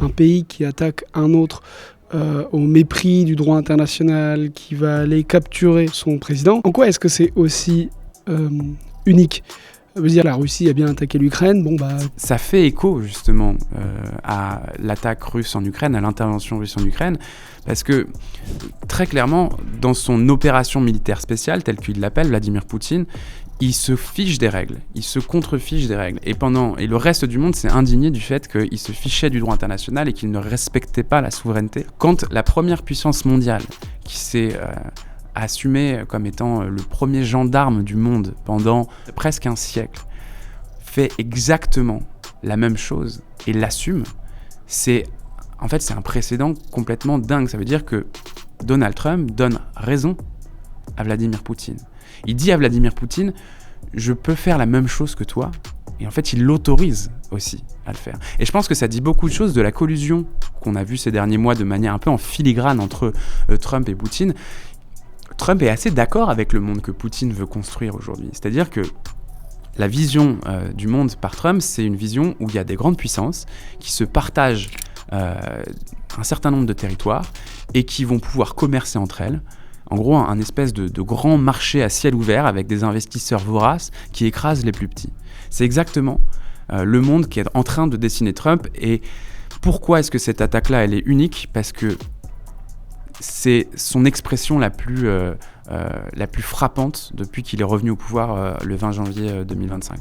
un pays qui attaque un autre au mépris du droit international, qui va aller capturer son président. En quoi est-ce que c'est aussi unique ? Ça veut dire la Russie a bien attaqué l'Ukraine, Ça fait écho justement à l'attaque russe en Ukraine, à l'intervention russe en Ukraine, parce que très clairement, dans son opération militaire spéciale, telle qu'il l'appelle, Vladimir Poutine, il se fiche des règles, il se contrefiche des règles. Et le reste du monde s'est indigné du fait qu'il se fichait du droit international et qu'il ne respectait pas la souveraineté. Quand la première puissance mondiale, qui s'est assumée comme étant le premier gendarme du monde pendant presque un siècle, fait exactement la même chose et l'assume, c'est un précédent complètement dingue. Ça veut dire que Donald Trump donne raison à Vladimir Poutine. Il dit à Vladimir Poutine, je peux faire la même chose que toi. Et en fait, il l'autorise aussi à le faire. Et je pense que ça dit beaucoup de choses de la collusion qu'on a vue ces derniers mois de manière un peu en filigrane entre Trump et Poutine. Trump est assez d'accord avec le monde que Poutine veut construire aujourd'hui. C'est-à-dire que la vision du monde par Trump, c'est une vision où il y a des grandes puissances qui se partagent un certain nombre de territoires et qui vont pouvoir commercer entre elles. En gros, un espèce de grand marché à ciel ouvert avec des investisseurs voraces qui écrasent les plus petits. C'est exactement le monde qui est en train de dessiner Trump. Et pourquoi est-ce que cette attaque-là, elle est unique ? Parce que c'est son expression la plus frappante depuis qu'il est revenu au pouvoir le 20 janvier 2025.